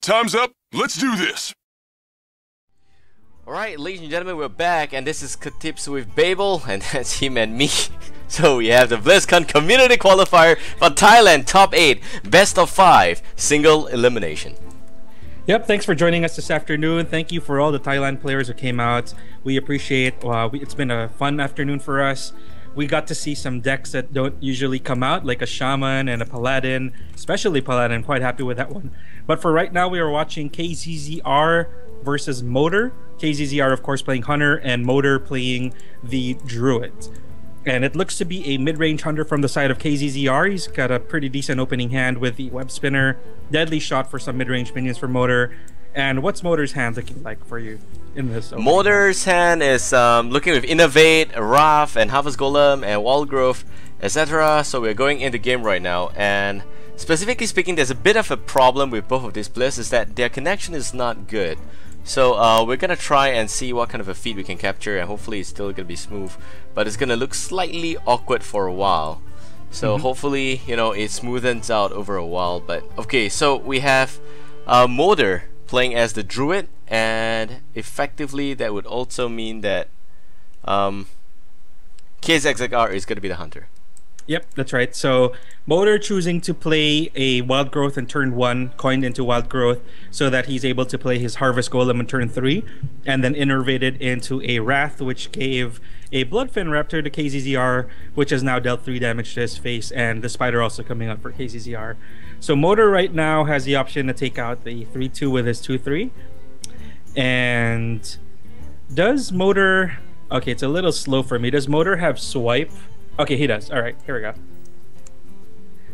Time's up. Let's do this. Alright, ladies and gentlemen, we're back, and this is Katips with Babael, and that's him and me. So we have the BlizzCon Community Qualifier for Thailand Top 8, Best of 5, Single Elimination. Yep, thanks for joining us this afternoon. Thank you for all the Thailand players who came out. We appreciate it's been a fun afternoon for us. We got to see some decks that don't usually come out, like a Shaman and a Paladin, especially Paladin. Quite happy with that one. But for right now, we are watching kZzR versus Motor. kZzR, of course, playing Hunter, and Motor playing the Druid. And it looks to be a mid-range Hunter from the side of kZzR. He's got a pretty decent opening hand with the Web Spinner. Deadly shot for some mid-range minions for Motor. And what's Motor's hand looking like for you in this opening? Motor's hand is looking with Innovate, Wrath, and Harvest Golem, and Wild Growth, etc. So we're going into game right now, and specifically speaking, there's a bit of a problem with both of these players, is that their connection is not good. So we're gonna try and see what kind of a feed we can capture, and hopefully it's still gonna be smooth, but it's gonna look slightly awkward for a while. So hopefully, you know, it smoothens out over a while. But okay, so we have Motor playing as the Druid, and effectively that would also mean that kZzR is gonna be the Hunter. Yep, that's right. So Motor choosing to play a Wild Growth in turn 1, coined into Wild Growth, so that he's able to play his Harvest Golem in turn 3, and then innervated into a Wrath, which gave a Bloodfin Raptor to kZzR, which has now dealt 3 damage to his face, and the Spider also coming up for kZzR. So Motor right now has the option to take out the 3-2 with his 2-3. And does Motor... Okay, it's a little slow for me. Does Motor have Swipe? Okay, he does. Alright, here we go.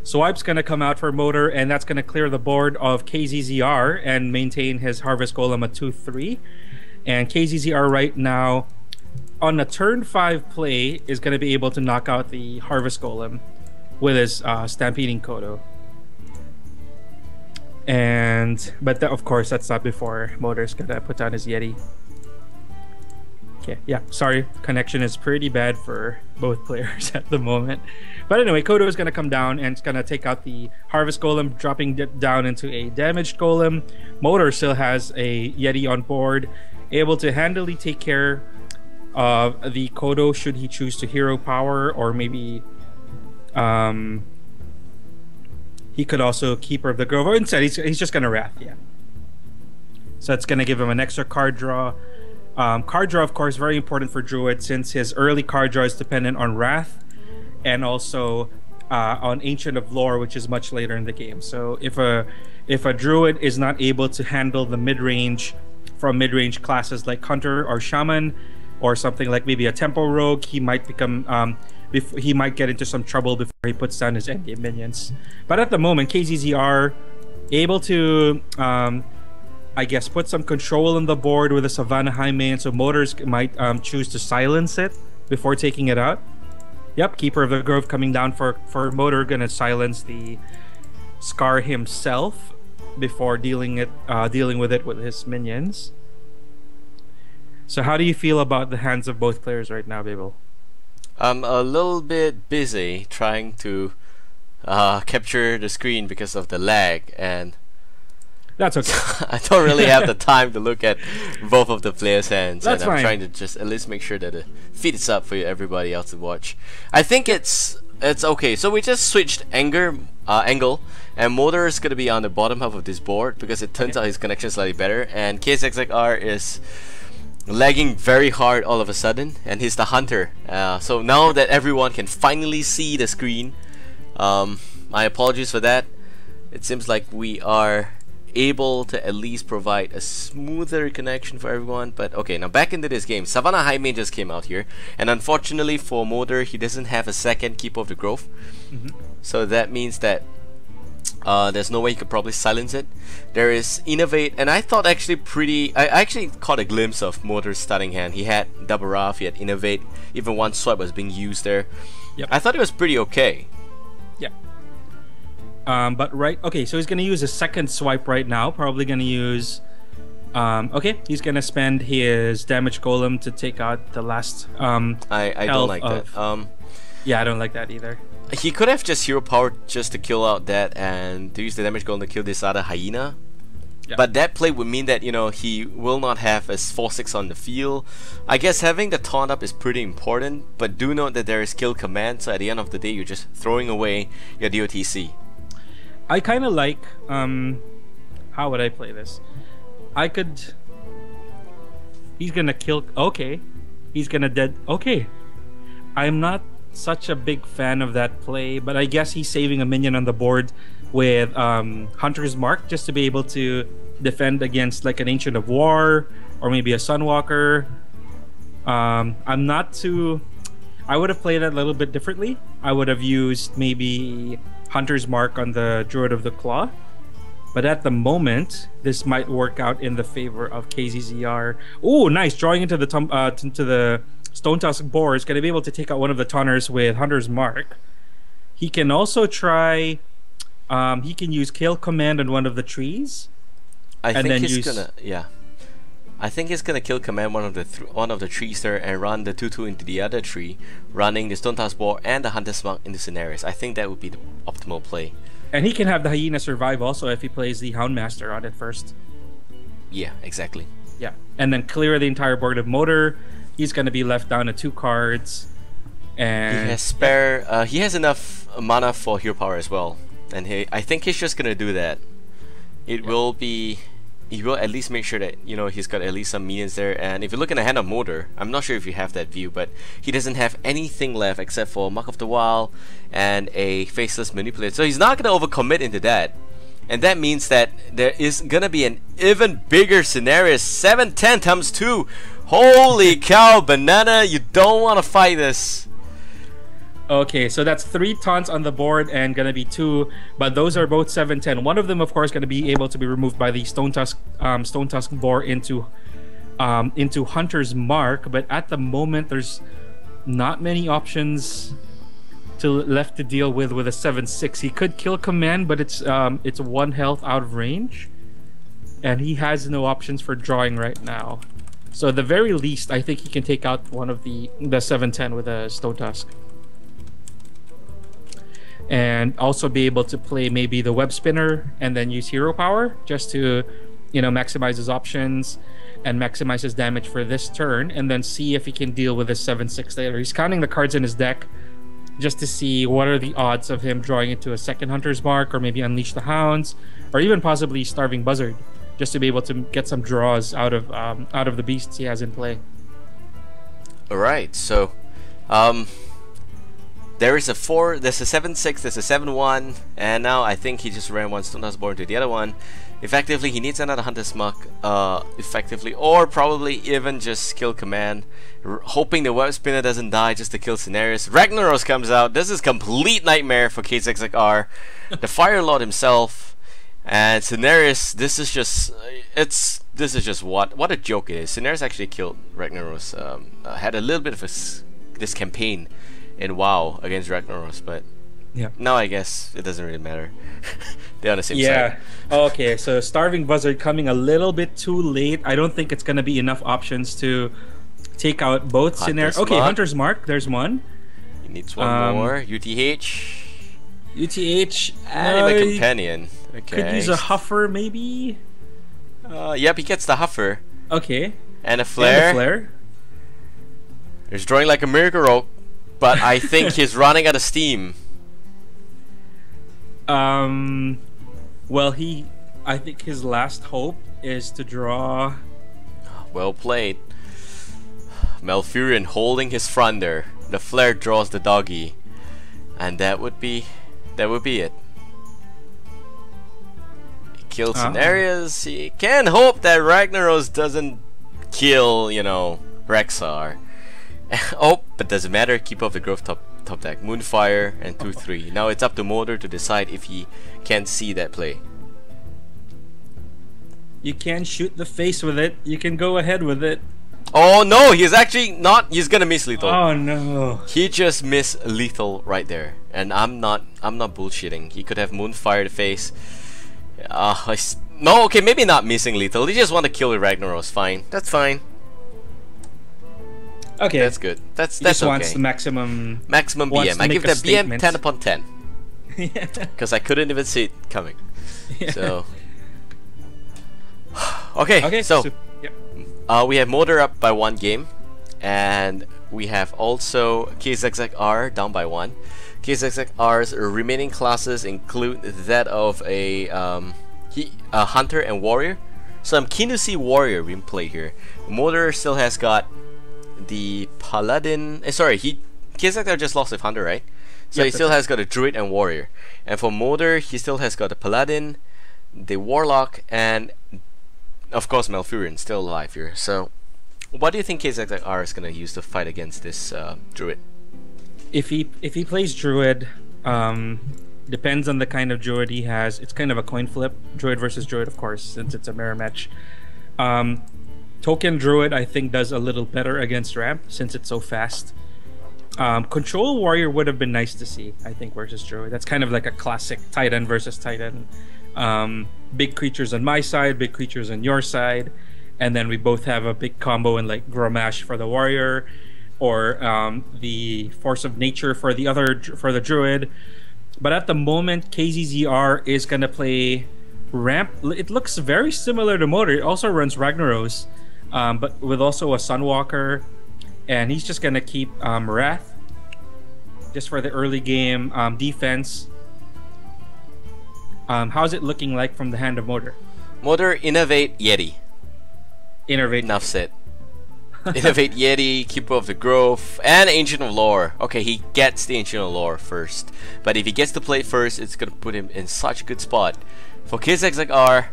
Swipe's going to come out for Motor, and that's going to clear the board of kZzR and maintain his Harvest Golem at 2-3. And kZzR right now, on a turn 5 play, is going to be able to knock out the Harvest Golem with his Stampeding Kodo. But of course, that's not before Motor's going to put down his Yeti. Okay, yeah, sorry, connection is pretty bad for both players at the moment. But anyway, Kodo is going to come down and it's going to take out the Harvest Golem, dropping it down into a damaged Golem. Motor still has a Yeti on board, able to handily take care of the Kodo should he choose to hero power, or maybe he could also Keeper of the Grove. Or instead, he's just going to Wrath, yeah. So it's going to give him an extra card draw. Card draw, of course, very important for Druid, since his early card draw is dependent on Wrath and also on Ancient of Lore, which is much later in the game. So if a Druid is not able to handle the mid-range from mid-range classes like Hunter or Shaman, or something like maybe a Tempo Rogue, he might become he might get into some trouble before he puts down his endgame minions. But at the moment, kZzR able to I guess put some control on the board with a Savannah Highmane, so Motors might choose to silence it before taking it out. Yep, Keeper of the Grove coming down for Motor, gonna silence the Scar himself before dealing with it with his minions. So how do you feel about the hands of both players right now, Babael? I'm a little bit busy trying to capture the screen because of the lag, and that's okay. I don't really have the time to look at both of the players' hands. That's and I'm fine. trying to just at least make sure that the feed is up for everybody else to watch. I think it's okay. So we just switched angle, and Motor is gonna be on the bottom half of this board because it turns out his connection is slightly better, and kZzR is lagging very hard all of a sudden, and he's the Hunter. So now that everyone can finally see the screen, my apologies for that. It seems like we are able to at least provide a smoother connection for everyone. But okay, now back into this game. Savannah Highmane just came out here, and unfortunately for Motor, he doesn't have a second Keeper of the Grove. So that means that there's no way he could probably silence it. There is Innovate, and I thought actually I actually caught a glimpse of Motor's starting hand. He had Double Wrath, he had Innovate, even one swipe was being used there. Yep. I thought it was pretty okay. Yeah. But okay, so he's gonna use a second swipe right now. Probably gonna use okay, he's gonna spend his damage golem to take out the last I don't like that. Yeah, I don't like that either. He could have just hero power just to kill out that and to use the damage golem to kill this other hyena. Yeah. But that play would mean that, you know, he will not have his 4/6 on the field. I guess having the taunt up is pretty important, but do note that there is kill command, so at the end of the day, you're just throwing away your DOTC. I kind of like, how would I play this? He's gonna kill, okay. He's gonna dead, okay. I'm not such a big fan of that play, but I guess he's saving a minion on the board with Hunter's Mark just to be able to defend against like an Ancient of War or maybe a Sunwalker. I'm not too... I would have played it a little bit differently. I would have used maybe Hunter's Mark on the Druid of the Claw. But at the moment, this might work out in the favor of kZzR. Oh, nice! Drawing into the Stone Tusk Boar is going to be able to take out one of the taunters with Hunter's Mark. He can also try... he can use Kill Command on one of the trees. I think he's gonna kill command one of the trees there and run the 2/2 into the other tree, running the Stone Tusk Boar and the Hunter's Mark into scenarios. I think that would be the optimal play. And he can have the Hyena survive also if he plays the Houndmaster on it first. Yeah, exactly. Yeah, and then clear the entire board of Motor. He's gonna be left down to 2 cards, and he has spare. He has enough mana for Hero Power as well, and I think he's just gonna do that. It will be. He will at least make sure that, you know, he's got at least some minions there. And if you look in the hand of Motor, I'm not sure if you have that view, but he doesn't have anything left except for Mark of the Wild and a Faceless Manipulator. So he's not going to overcommit into that. And that means that there is going to be an even bigger scenario. 7/10 times 2. Holy cow, Banana, you don't want to fight this. Okay, so that's 3 taunts on the board and gonna be 2, but those are both 7/10. One of them, of course, gonna be able to be removed by the Stone Tusk Boar into Hunter's Mark. But at the moment, there's not many options left to deal with a 7/6. He could kill command, but it's 1 health out of range, and he has no options for drawing right now. So at the very least, I think he can take out one of the 7/10 with a Stone Tusk. And also be able to play maybe the Web Spinner and then use Hero Power just to, you know, maximize his options and maximize his damage for this turn, and then see if he can deal with his 7/6 later. He's counting the cards in his deck just to see what are the odds of him drawing into a second Hunter's Mark, or maybe Unleash the Hounds, or even possibly Starving Buzzard, just to be able to get some draws out of the beasts he has in play. Alright, so there's a 7/6, there's a 7/1, and now I think he just ran one Stone Tusk Boar to the other one. Effectively, he needs another Hunter's Mark, effectively, or probably even just kill command, hoping the Web Spinner doesn't die just to kill scenarios. Ragnaros comes out. This is complete nightmare for kZzR, the Fire Lord himself, and scenarios. This is just what a joke it is. Scenarios actually killed Ragnaros. Had a little bit of this campaign in WoW against Ragnaros, but yeah, now I guess it doesn't really matter. They're on the same side. Okay, so Starving Buzzard coming a little bit too late. I don't think it's gonna be enough options to take out both scenarios. Okay, Hunter's Mark, there's one. He needs one more. UTH. And a companion. Okay. Could use a Huffer maybe. Yep, he gets the Huffer. Okay. And a Flare. He's drawing like a Miracle Rogue, but I think he's running out of steam. Well, I think his last hope is to draw. Well played. Malfurion holding his front there. The Flare draws the doggy, and that would be it. He kills scenarios. He can hope that Ragnaros doesn't kill, you know, Rexxar. Oh, but doesn't matter. Keep up the growth top deck. Moonfire and 2/3. Now it's up to Motor to decide if he can see that play. You can shoot the face with it. You can go ahead with it. Oh no, he's actually not. He's gonna miss lethal. Oh no. He just missed lethal right there, and I'm not bullshitting. He could have Moonfire the face. No, okay, maybe not missing lethal. He just want to kill with Ragnaros. Fine, that's fine. Okay, that's good. That's just okay. Wants the maximum BM. I give that BM 10 upon 10. Yeah. Because I couldn't even see it coming. Yeah. So Okay, so yep. we have Motor up by 1 game, and we have also kZzR down by 1. kZzR's remaining classes include that of a Hunter and Warrior. So I'm keen to see Warrior being played here. Motor still has got the Paladin. kZzR just lost with Hunter, right? So he still has got a Druid and Warrior. And for Motor, he still has got the Paladin, the Warlock, and of course Malfurion still alive here. So what do you think kZzR is gonna use to fight against this Druid? If he plays Druid, depends on the kind of Druid he has. It's kind of a coin flip, Druid versus Druid, of course, since it's a mirror match. Token Druid, I think, does a little better against Ramp since it's so fast. Control Warrior would have been nice to see, I think, versus Druid. That's kind of like a classic Titan versus Titan. Big creatures on my side, big creatures on your side, and then we both have a big combo in like Grommash for the Warrior, or the Force of Nature for the Druid. But at the moment, kZzR is gonna play Ramp. It looks very similar to Motor. It also runs Ragnaros, but with also a Sunwalker, and he's just gonna keep Wrath just for the early game defense. How's it looking like from the hand of Motor? Motor, Innovate, Yeti. Innovate. Enough said. Innovate, Yeti, Keeper of the Grove, and Ancient of Lore. Okay, he gets the Ancient of Lore first, but if he gets to play it first, it's gonna put him in such a good spot. For kZzR,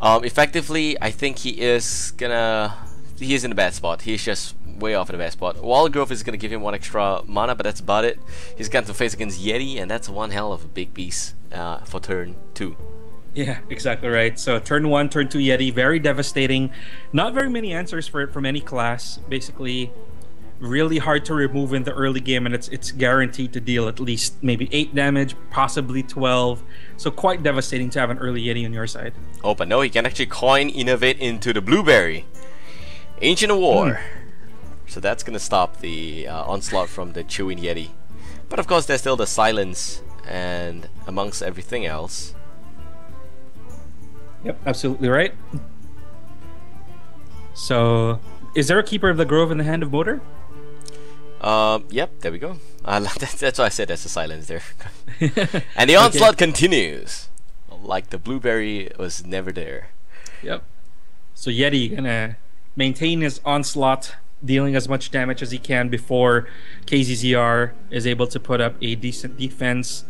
effectively, I think he is in a bad spot. He's just way off in a bad spot. Wild Growth is gonna give him 1 extra mana, but that's about it. He's got to face against Yeti, and that's one hell of a big piece for turn 2. Yeah, exactly right. So turn 1, turn 2 Yeti, very devastating. Not very many answers for it from any class. Basically, really hard to remove in the early game, and it's guaranteed to deal at least maybe 8 damage, possibly 12. So quite devastating to have an early Yeti on your side. Oh, but no, he can actually coin Innovate into the Blueberry. Ancient of War. So that's gonna stop the onslaught from the Chewing Yeti. But of course, there's still the Silence, and amongst everything else. Yep, absolutely right. So, is there a Keeper of the Grove in the hand of Motor? Yep, there we go. That's why I said there's a Silence there. And the onslaught continues. Like the Blueberry was never there. Yep. So Yeti gonna maintain his onslaught, dealing as much damage as he can before kZzR is able to put up a decent defense.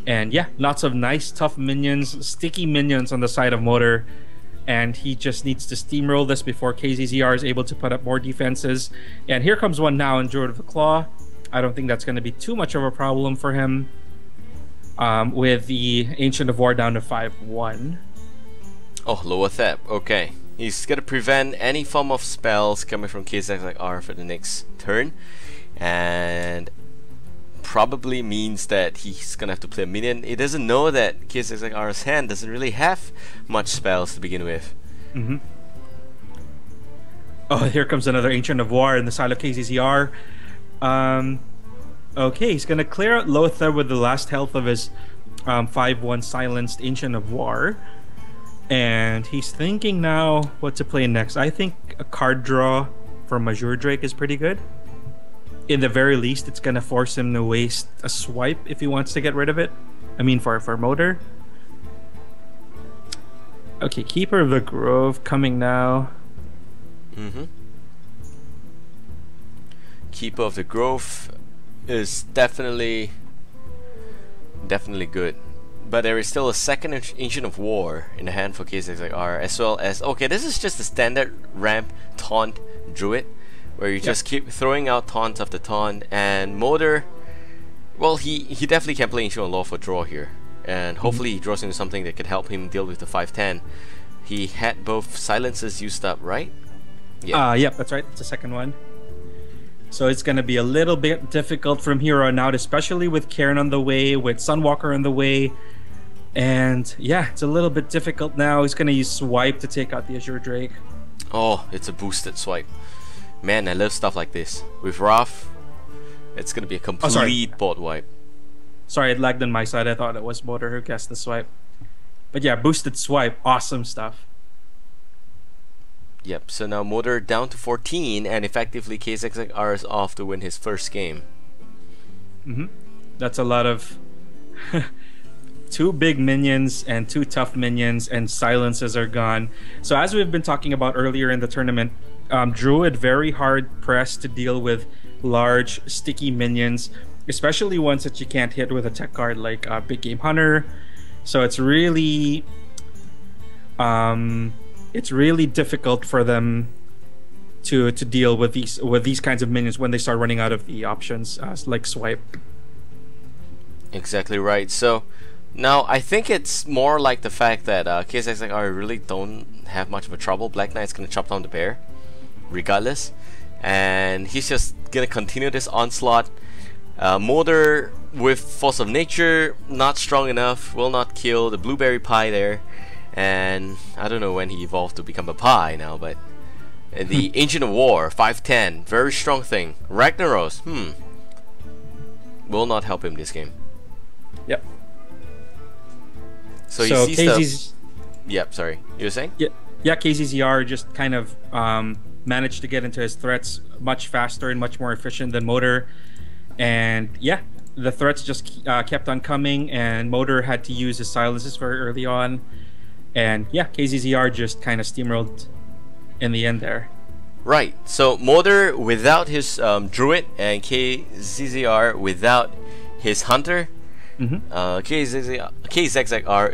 And yeah, lots of nice, tough minions, sticky minions on the side of Motor. And he just needs to steamroll this before kZzR is able to put up more defenses. And here comes one now in Druid of the Claw. I don't think that's going to be too much of a problem for him. With the Ancient of War down to 5/1. Oh, lower Thep. Okay. He's going to prevent any form of spells coming from kZzR for the next turn. And probably means that he's gonna have to play a minion. He doesn't know that kZzR's hand doesn't really have much spells to begin with. Oh, here comes another Ancient of War in the side of kZzR. Okay, he's gonna clear out Lothar with the last health of his 5/1 silenced Ancient of War, and he's thinking now what to play next. I think a card draw from Mazur Drake is pretty good. In the very least, it's gonna force him to waste a swipe if he wants to get rid of it. I mean, for Motor. Okay, Keeper of the Grove coming now. Keeper of the Grove is definitely good, but there is still a second Ancient of War in the hand for kZzR, as well as this is just a standard ramp taunt Druid, where you just keep throwing out taunt after taunt. And Motor, well, he definitely can play Ancient of Law for draw here, and hopefully he draws into something that could help him deal with the 5/10. He had both silences used up, right? Yep, that's right. It's the second one. So it's going to be a little bit difficult from here on out, especially with Cairn on the way, with Sunwalker on the way. And yeah, it's a little bit difficult now. He's going to use Swipe to take out the Azure Drake. Oh, it's a boosted swipe. Man, I love stuff like this. With Wrath, it's going to be a complete board wipe. Sorry, it lagged on my side. I thought it was Motor who guessed the swipe. But yeah, boosted swipe. Awesome stuff. Yep, so now Motor down to 14, and effectively kZzR is off to win his first game. That's a lot of two big minions and two tough minions, and silences are gone. So as we've been talking about earlier in the tournament, Druid very hard pressed to deal with large sticky minions, especially ones that you can't hit with a tech card like Big Game Hunter. So it's really difficult for them to deal with these kinds of minions when they start running out of the options like swipe. Exactly right. So now I think it's more like the fact that kZzR really don't have much of a trouble. Black Knight's gonna chop down the bear regardless, and he's just gonna continue this onslaught. Motor with Force of Nature, not strong enough, will not kill the blueberry pie there, and I don't know when he evolved to become a pie now, but the Ancient of War 5/10, very strong thing. Ragnaros, will not help him this game. Yep. So he sees kZzR. Yep, sorry. You were saying? Yeah, kZzR just kind of managed to get into his threats much faster and much more efficient than Motor. And yeah, the threats just kept on coming, and Motor had to use his silences very early on. And yeah, kZzR just kind of steamrolled in the end there. Right, so Motor without his Druid and kZzR without his Hunter. kZzR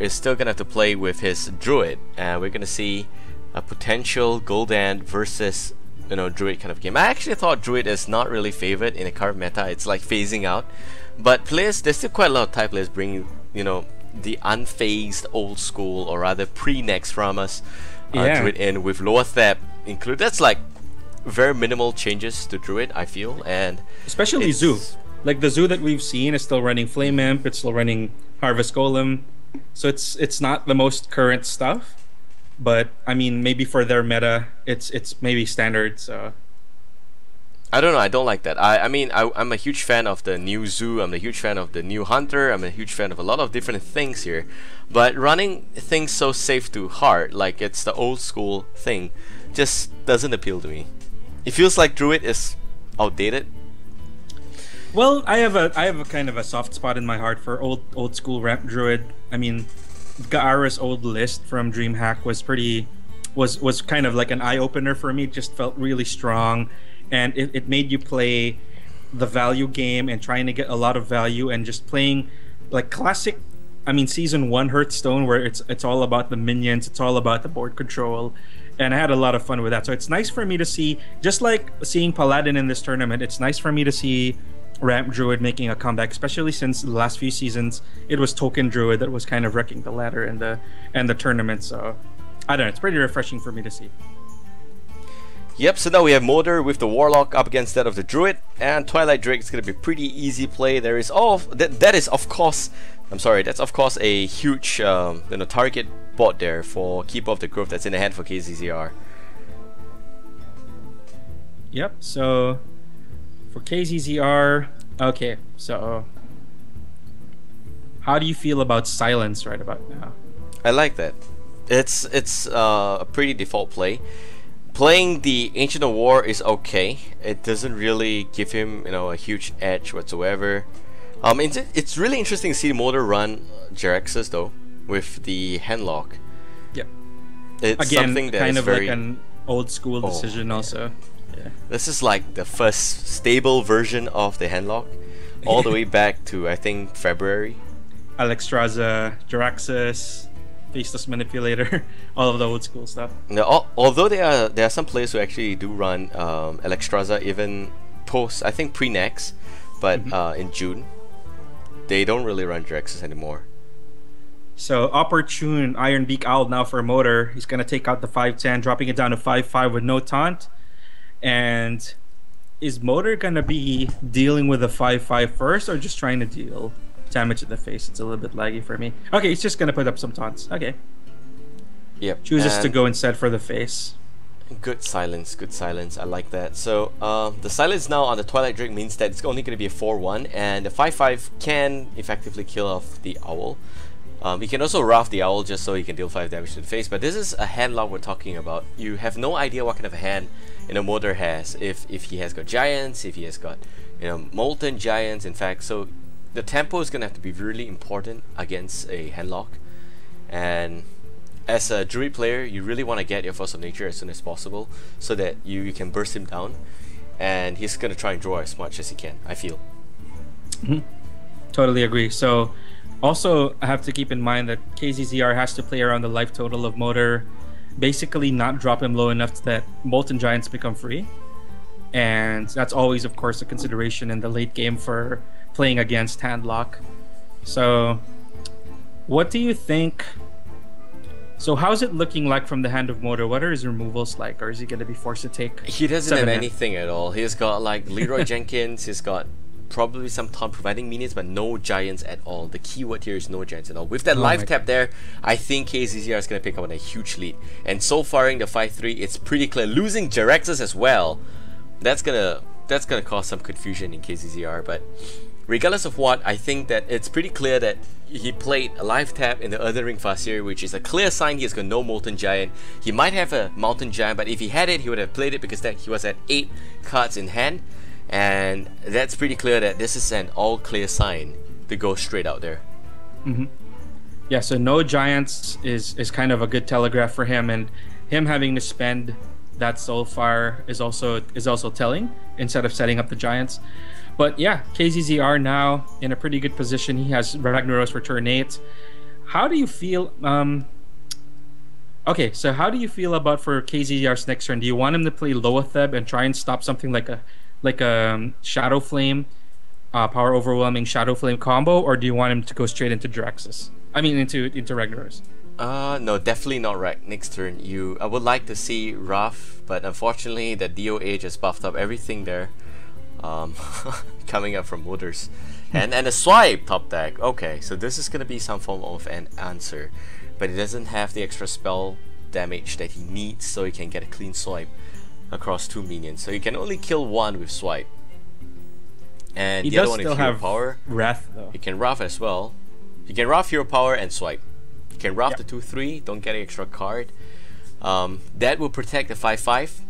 is still gonna have to play with his Druid, and we're gonna see a potential Gul'dan versus Druid kind of game. I actually thought Druid is not really favored in the current meta. It's like phasing out, but there's still quite a lot of Thai players bringing the unphased old school, or rather pre-Next Ramas Druid in with lower thep included. That's like very minimal changes to Druid, I feel, and especially Zoo. Like the Zoo that we've seen is still running Flame Imp, it's still running Harvest Golem, so it's not the most current stuff, but I mean maybe for their meta it's maybe standard. So I don't know, I don't like that. I'm a huge fan of the new Zoo, I'm a huge fan of the new Hunter, I'm a huge fan of a lot of different things here, but running things so safe to hard, like it's the old school thing, just doesn't appeal to me. It feels like Druid is outdated. Well, I have a kind of a soft spot in my heart for old school ramp Druid. I mean, Gaara's old list from DreamHack was kind of like an eye opener for me. It just felt really strong, and it made you play the value game and trying to get a lot of value and just playing like classic. I mean, season 1 Hearthstone, where it's all about the minions, it's all about the board control, and I had a lot of fun with that. So it's nice for me to see, just like seeing Paladin in this tournament, it's nice for me to see Ramp Druid making a comeback, especially since the last few seasons it was Token Druid that was kind of wrecking the ladder and the tournament. So I don't know, it's pretty refreshing for me to see. Yep, so now we have Motor with the Warlock up against that of the Druid, and Twilight Drake is going to be pretty easy play. There is that's of course a huge target bot there for Keeper of the Grove that's in the hand for kZzR. Yep, so for kZzR, okay, so how do you feel about silence right about now? I like that. It's a pretty default play. Playing the Ancient of War is okay. It doesn't really give him a huge edge whatsoever. It's really interesting to see Motor run Jeraxus though with the Handlock. Yep. It's again something that kind is of very like an old school decision also. Yeah. This is like the first stable version of the Handlock, all the way back to I think February. Alexstrasza, Jeraxus, Faceless Manipulator, all of the old school stuff. Now, although there are some players who actually do run Alexstrasza even post, I think pre-Next, but in June, they don't really run Jeraxus anymore. So Opportune Iron Beak Owl now for Motor. He's gonna take out the 5/10, dropping it down to 5/5 with no taunt. And is Motor gonna be dealing with a 5/5 first, or just trying to deal damage to the face? It's a little bit laggy for me. Okay, he's just gonna put up some taunts. Okay. Yep. Chooses to go instead for the face. Good silence, good silence. I like that. So the silence now on the Twilight Drake means that it's only going to be a 4/1, and the 5/5 can effectively kill off the owl. He can also Wrath the Owl just so he can deal 5 damage to the face, but this is a hand lock we're talking about. You have no idea what kind of a hand Motor has. If he has got Giants, if he has got Molten Giants, in fact. So the tempo is gonna have to be really important against a hand lock. And as a Druid player, you really want to get your Force of Nature as soon as possible so that you can burst him down. And he's gonna try and draw as much as he can, I feel. Totally agree. So also I have to keep in mind that kZzR has to play around the life total of Motor, basically not drop him low enough that Molten Giants become free. And that's always, of course, a consideration in the late game for playing against handlock. So what do you think? So how's it looking like from the hand of Motor? What are his removals like? Or is he going to be forced to take? He doesn't have anything at all. He's got like Leroy Jenkins, he's got probably some taunt providing minions, but no Giants at all. The keyword here is no Giants at all. With that life tap there, I think kZzR is going to pick up on a huge lead. And so far in the 5-3, it's pretty clear. Losing Jeraxus as well, that's gonna cause some confusion in kZzR. But regardless of what, I think that it's pretty clear that he played a life tap in the Other Ring Farseer, which is a clear sign he has got no Molten Giant. He might have a Mountain Giant, but if he had it, he would have played it because he was at 8 cards in hand. And that's pretty clear that this is an all clear sign to go straight out there. Yeah, so no Giants is kind of a good telegraph for him, and him having to spend that Soulfire is also telling instead of setting up the Giants. But yeah, kZzR now in a pretty good position. He has Ragnaros for turn 8. How do you feel? Okay, so how do you feel about for kZzR's next turn? Do you want him to play Loatheb and try and stop something like a Shadow Flame, Power Overwhelming Shadow Flame combo, or do you want him to go straight into Jeraxus? I mean into Ragnaros. No, definitely not right next turn. I would like to see Wrath, but unfortunately the DOA just buffed up everything there. Coming up from Motors. And a swipe top deck. Okay, so this is gonna be some form of an answer. But it doesn't have the extra spell damage that he needs, so he can get a clean swipe across 2 minions. So you can only kill 1 with swipe. And the other one is Hero Power. Wrath though. You can Wrath as well. You can Wrath Hero Power and swipe. You can Wrath the 2-3, don't get an extra card. That will protect the 5-5.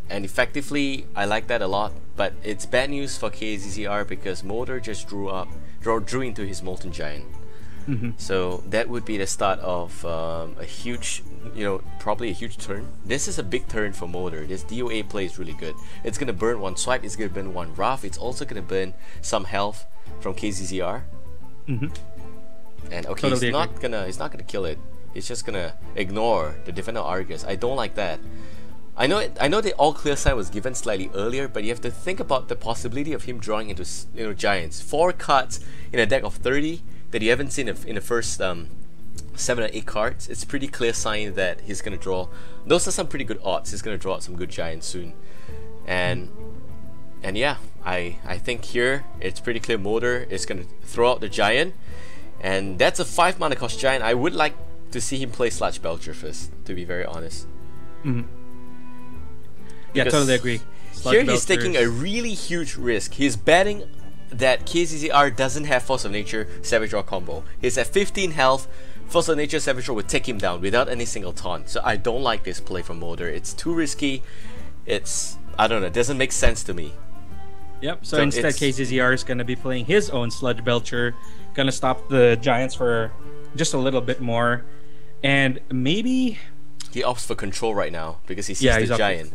And effectively, I like that a lot. But it's bad news for kZzR because Motor just drew into his Molten Giant. So that would be the start of a huge, probably a huge turn. This is a big turn for Motor. This DOA play is really good. It's gonna burn 1 swipe. It's gonna burn 1 Wrath. It's also gonna burn some health from kZzR. And okay, he's not gonna kill it. He's just gonna ignore the Defender Argus. I don't like that. I know the all clear sign was given slightly earlier, but you have to think about the possibility of him drawing into Giants. 4 cards in a deck of 30 that you haven't seen in the first 7 or 8 cards. It's pretty clear sign that he's gonna draw. Those are some pretty good odds. He's gonna draw out some good Giants soon. And yeah, I think here it's pretty clear Motor is gonna throw out the Giant, and that's a 5 mana cost Giant. I would like to see him play Sludge Belcher first, to be very honest. Yeah, totally agree. Here he's taking a really huge risk. He's betting that kZzR doesn't have Force of Nature Savage Roar combo. He's at 15 health. Force of Nature Savage Roar would take him down without any single taunt. So I don't like this play from Motor. It's too risky. I don't know, it doesn't make sense to me. Yep, so instead kZzR is going to be playing his own Sludge Belcher. Going to stop the Giants for just a little bit more. And maybe he opts for control right now because he sees the Giant.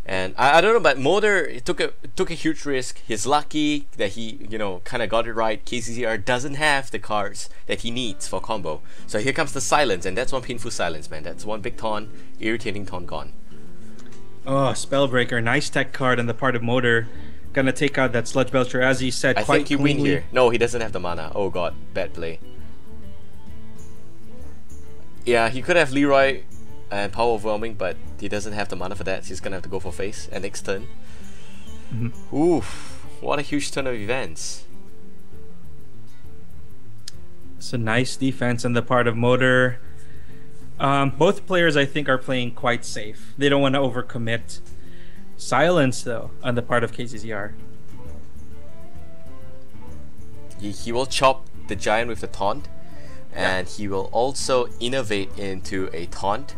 And I don't know, but Motor took a huge risk. He's lucky that he kind of got it right. kZzR doesn't have the cards that he needs for combo. So here comes the silence, and that's one painful silence, man. That's one big taunt, irritating taunt gone. Oh, Spellbreaker, nice tech card on the part of Motor. Gonna take out that Sludge Belcher, as he said. I think he win here. No, he doesn't have the mana. Oh god, bad play. Yeah, he could have Leroy and Power Overwhelming, but he doesn't have the mana for that, so he's gonna have to go for face and next turn. Oof, what a huge turn of events. It's a nice defense on the part of Motor. Both players, I think, are playing quite safe. They don't want to overcommit. Silence, though, on the part of kZzR. He will chop the Giant with the taunt, And he will also innovate into a taunt.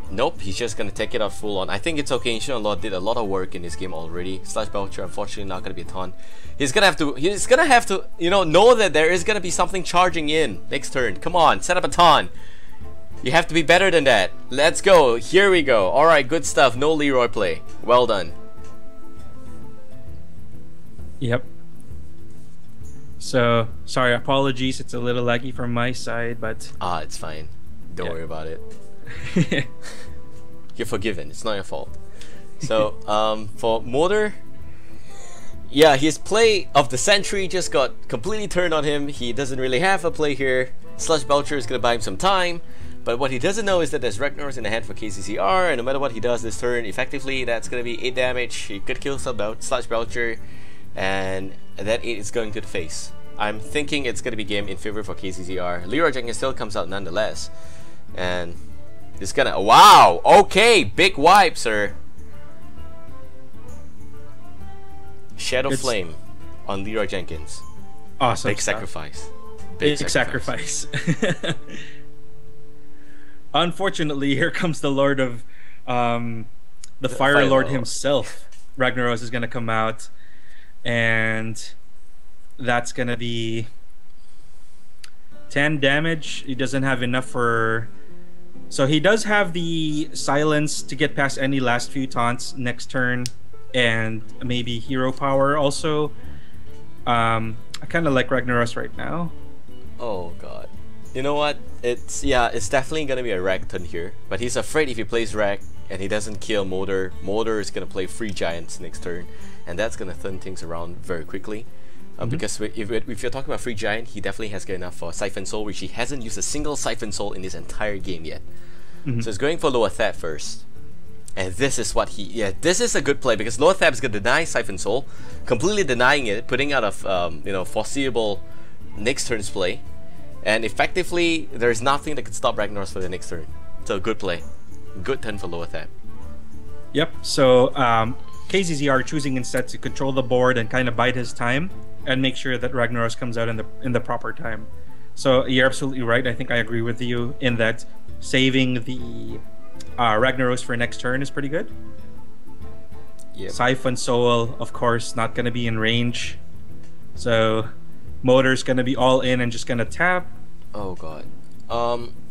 Nope, he's just gonna take it out full on. I think it's okay. Ancient Lord did a lot of work in this game already. Slash Belcher, unfortunately, not gonna be a taunt. He's gonna have to, you know that there is gonna be something charging in next turn. Come on, set up a taunt. You have to be better than that. Let's go. Here we go. All right, good stuff. No Leroy play. Well done. Yep. So sorry, apologies. It's a little laggy from my side, but it's fine. Don't worry about it. You're forgiven. It's not your fault. So for Motor, yeah, his play of the century just got completely turned on him. He doesn't really have a play here. Slash Belcher is gonna buy him some time, but what he doesn't know is that there's Ragnaros in the hand for kZzR, and no matter what he does this turn, effectively that's gonna be 8 damage. He could kill Slash Belcher, and that 8 is going to the face. I'm thinking it's gonna be game in favor for kZzR. Leroy Jenkins still comes out nonetheless, and it's gonna, wow, okay, big wipe, sir. Shadow Flame on Leroy Jenkins. Awesome. Big sacrifice. Big sacrifice. Unfortunately, here comes the Lord of the Fire Lord himself. Ragnaros is gonna come out, and that's gonna be 10 damage. He doesn't have enough for. So he does have the silence to get past any last few taunts next turn, and maybe hero power also. I kind of like Ragnaros right now. Oh god. You know what? It's definitely gonna be a Rag turn here, but he's afraid if he plays Rag and he doesn't kill Motor, Motor is gonna play Free Giants next turn, and that's gonna turn things around very quickly. Because if you're talking about Free Giant, he definitely has got enough for Siphon Soul, which he hasn't used a single Siphon Soul in this entire game yet. So he's going for Lower Thab first. And this is what this is a good play, because Lower Thab is going to deny Siphon Soul, completely denying it, putting out a foreseeable next turn's play. And effectively, there's nothing that can stop Ragnaros for the next turn. So good play. Good turn for Lower Thab. Yep, so kZzR choosing instead to control the board and kind of bide his time and make sure that Ragnaros comes out in the proper time. So you're absolutely right. I think I agree with you in that saving the Ragnaros for next turn is pretty good. Yep. Siphon Soul, of course, not going to be in range. So Motor's going to be all in and just going to tap. Oh god.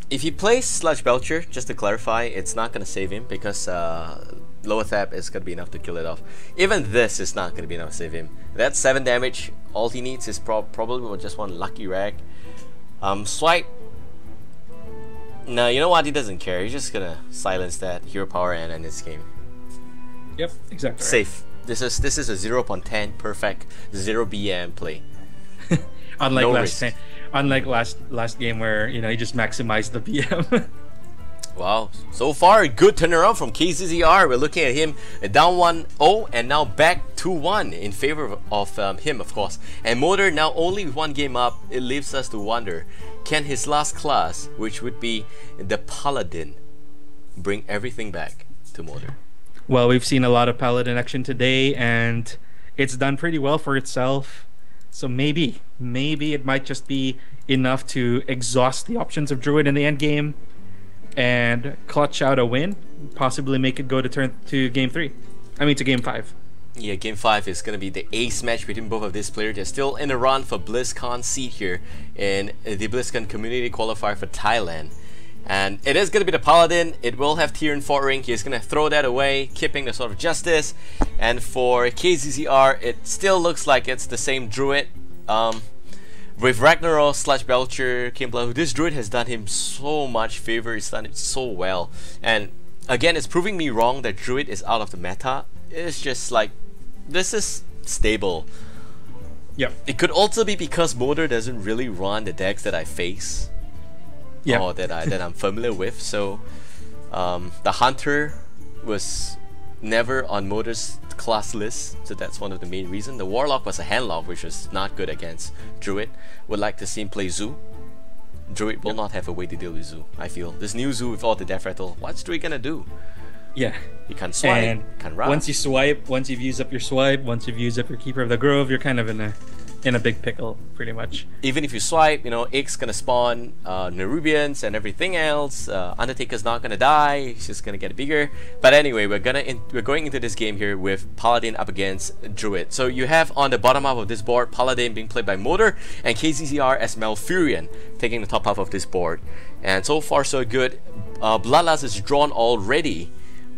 If he plays Slash Belcher, just to clarify, it's not going to save him, because Lower Thab is going to be enough to kill it off. Even this is not going to be enough to save him. That's 7 damage. All he needs is probably just one Lucky Rag. Swipe. No, you know what? He doesn't care. He's just gonna silence that hero power and end this game. Yep, exactly. Safe. This is a 0 upon 10 perfect 0 BM play. Unlike unlike last game where he just maximized the BM. Wow, so far good turnaround from kZzR. We're looking at him down 1-0 and now back 2-1 in favor of him, of course. And Motor now only with 1 game up. It leaves us to wonder, can his last class, which would be the Paladin, bring everything back to Motor? Well, we've seen a lot of Paladin action today, and it's done pretty well for itself. So maybe it might just be enough to exhaust the options of Druid in the end game and clutch out a win, possibly make it go to game 3. I mean to game 5. Yeah, game 5 is gonna be the ace match between both of these players. They're still in the run for BlizzCon seat here in the BlizzCon Community Qualifier for Thailand. And it is gonna be the Paladin. It will have Tier and Fort Ring. He's gonna throw that away, keeping the Sword of Justice. And for kZzR, it still looks like it's the same Druid. With Ragnaros slash Belcher, Kimbla, this Druid has done him so much favor. He's done it so well. And again, it's proving me wrong that Druid is out of the meta. It's just like, this is stable. Yep. It could also be because Motor doesn't really run the decks that I face. Yep. Or that I'm familiar with. So the Hunter was never on Motor's class list, so that's one of the main reasons. The Warlock was a handlock, which was not good against Druid. Would like to see him play Zoo. Druid will not have a way to deal with Zoo, I feel. This new Zoo with all the Death Rattle, what's Druid gonna do? Yeah. You can't swipe, and can't run. Once you swipe, once you've used up your swipe, once you've used up your Keeper of the Grove, you're kind of in in a big pickle, pretty much. Even if you swipe, you know, Ike's gonna spawn Nerubians and everything else. Undertaker's not gonna die; he's just gonna get bigger. But anyway, we're going into this game here with Paladin up against Druid. So you have on the bottom half of this board Paladin being played by Motor and kZzR as Malfurion taking the top half of this board. And so far so good. Bloodlust is drawn already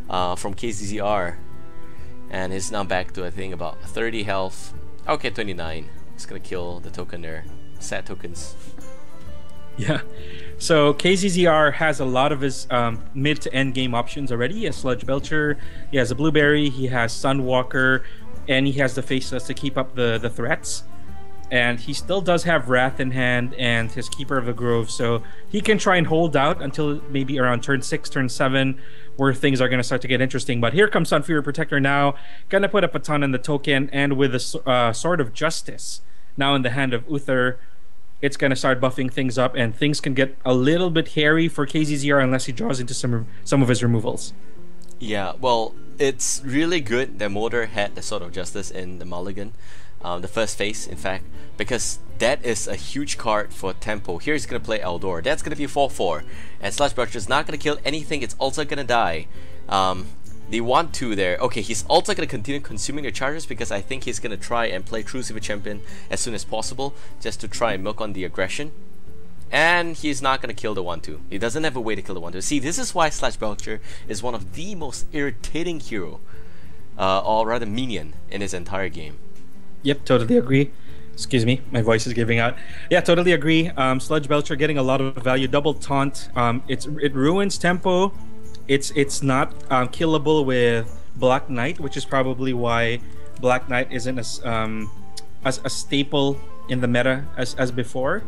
from kZzR, and he's now back to I think about 30 health. Okay, 29. It's gonna kill the token there. Sad tokens. Yeah. So kZzR has a lot of his mid to end game options already. He has Sludge Belcher, he has a Blueberry, he has Sunwalker, and he has the Faceless to keep up the threats. And he still does have Wrath in hand and his Keeper of the Grove, so he can try and hold out until maybe around turn 6, turn 7, where things are going to start to get interesting. But here comes Sunfury Protector now, going to put up a ton on the token, and with the Sword of Justice now in the hand of Uther, it's going to start buffing things up, and things can get a little bit hairy for kZzR unless he draws into some of his removals. Yeah, well, it's really good that Motor had the Sword of Justice in the mulligan. The first phase, in fact, because that is a huge card for tempo. Here he's going to play Eldor. That's going to be 4-4. And Sludge Belcher is not going to kill anything. It's also going to die. The 1-2 there. Okay, he's also going to continue consuming the charges because I think he's going to try and play True Silver Champion as soon as possible just to try and milk on the aggression. And he's not going to kill the 1-2. He doesn't have a way to kill the 1-2. See, this is why Sludge Belcher is one of the most irritating hero, or rather minion, in his entire game. Yep, totally agree. Excuse me, my voice is giving out. Yeah, totally agree. Sludge Belcher getting a lot of value. Double taunt. It ruins tempo. It's not killable with Black Knight, which is probably why Black Knight isn't as a staple in the meta as before.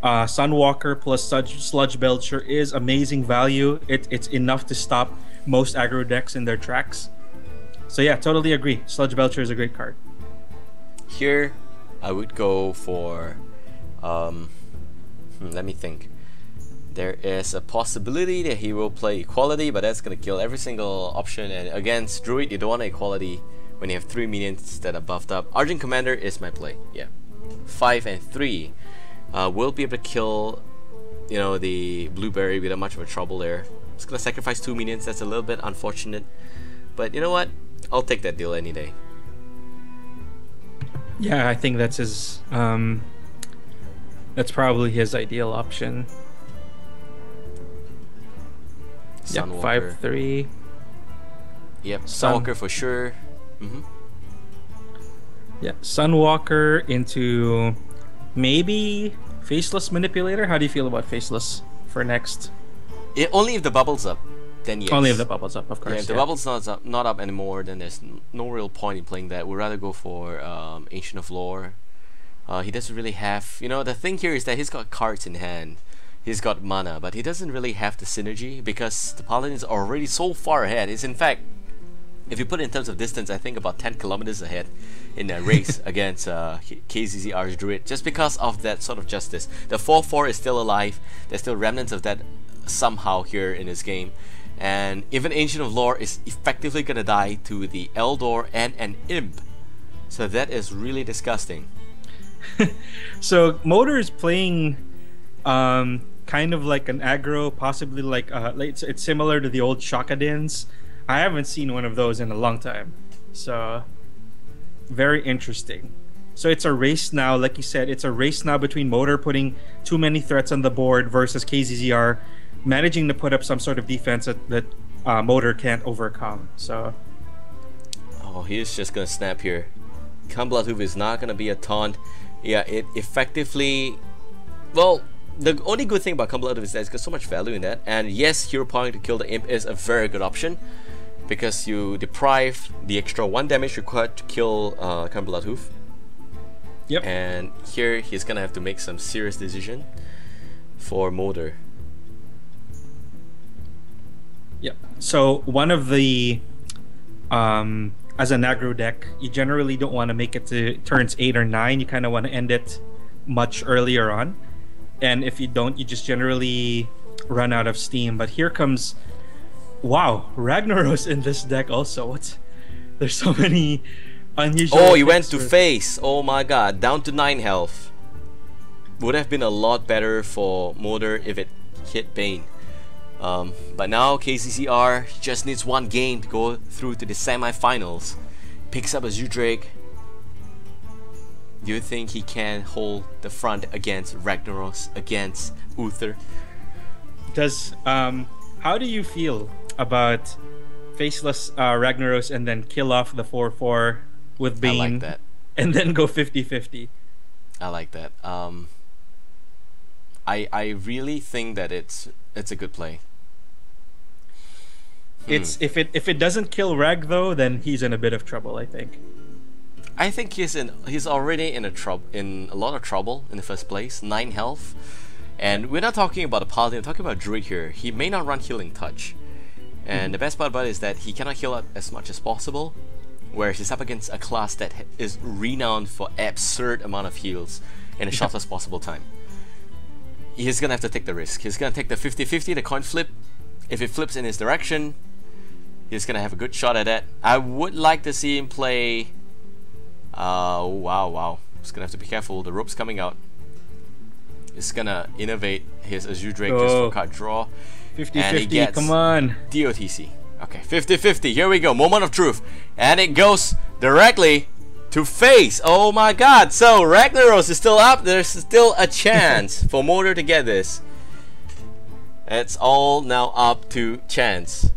Sunwalker plus Sludge Belcher is amazing value. It's enough to stop most aggro decks in their tracks. So yeah, totally agree. Sludge Belcher is a great card. Here, I would go for, let me think. There is a possibility that he will play Equality, but that's going to kill every single option. And against Druid, you don't want Equality when you have 3 minions that are buffed up. Argent Commander is my play, yeah. 5 and 3 will be able to kill, you know, the Blueberry without much of a trouble there. It's going to sacrifice 2 minions, that's a little bit unfortunate. But you know what? I'll take that deal any day. Yeah, I think that's his. That's probably his ideal option. Yep, 5-3. Yep, Sunwalker for sure. Yeah, Sunwalker into maybe Faceless Manipulator. How do you feel about Faceless for next? Only if the bubble's up, then yes. Only if the bubble's up, of course. Yeah, if the bubble's not up anymore, then there's no real point in playing that. We'd rather go for Ancient of Lore. He doesn't really have... You know, the thing here is that he's got cards in hand. He's got mana, but he doesn't really have the synergy because the Paladin is already so far ahead. It's in fact, if you put it in terms of distance, I think about 10 kilometers ahead in a race against kZzR's Druid, just because of that Sword of Justice. The 4-4 is still alive. There's still remnants of that somehow here in this game. And even Ancient of Lore is effectively gonna die to the Eldor and an Imp. So that is really disgusting. So Motor is playing kind of like an aggro, possibly like it's similar to the old Shakadins. I haven't seen one of those in a long time. So very interesting. So it's a race now, like you said, it's a race now between Motor putting too many threats on the board versus kZzR managing to put up some sort of defense that Motor can't overcome. So, oh, he's just gonna snap here. Cumblood Hoof is not gonna be a taunt. Yeah, it effectively. Well, the only good thing about Cumblood Hoof is that it's got so much value in that. And yes, hero powering to kill the Imp is a very good option because you deprive the extra 1 damage required to kill Cumblood Hoof. Yep. And here he's gonna have to make some serious decision for Motor. Yep. So one of the as an aggro deck, you generally don't want to make it to turns 8 or 9. You kind of want to end it much earlier on. And if you don't, you just generally run out of steam. But here comes, wow, Ragnaros in this deck also. There's so many Unusual. Oh, he went to picks face. Oh my god, down to 9 health. Would have been a lot better for Moder if it hit Bane. But now kZzR just needs one game to go through to the semi-finals. Picks up a Zudrake. Do you think he can hold the front against Ragnaros, against Uther? Does how do you feel about faceless Ragnaros and then kill off the 4/4 with Bane? I like that. And then go 50-50. I like that. I really think that it's a good play. It's if it doesn't kill Rag though, then he's in a bit of trouble, I think. I think he's already in a lot of trouble in the first place. 9 health, and we're not talking about a paladin. We're talking about druid here. He may not run healing touch, and the best part about it is that he cannot heal up as much as possible. Whereas he's up against a class that is renowned for absurd amount of heals in the shortest possible time. He's gonna have to take the risk. He's gonna take the 50-50, the coin flip. If it flips in his direction, he's gonna have a good shot at that. I would like to see him play. Wow. He's gonna have to be careful. The rope's coming out. He's gonna innovate his Azure Drake just for card draw. 50-50, come on. DOTC. Okay, 50-50. Here we go. Moment of truth. And it goes directly to face. Oh my god. So Ragnaros is still up. There's still a chance for Moder to get this. It's all now up to chance.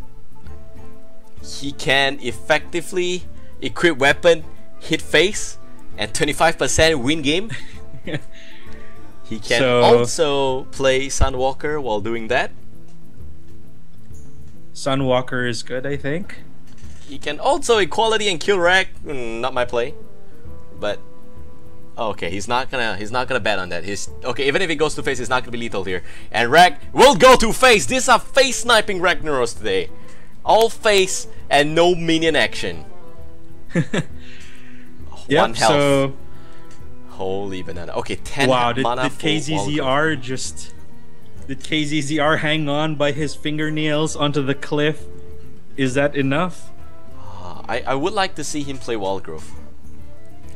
He can effectively equip weapon, hit face, and 25% win game. He can also play Sunwalker while doing that. Sunwalker is good, I think. He can also equality and kill Rag. Not my play, but okay, he's not gonna bet on that. He's okay. Even if he goes to face, he's not gonna be lethal here. And Rag will go to face. These are face sniping Ragnaros today. All face and no minion action. One health. So holy banana. Okay, 10 mana. Did kZzR just... Did kZzR hang on by his fingernails onto the cliff? Is that enough? I would like to see him play Wild Growth.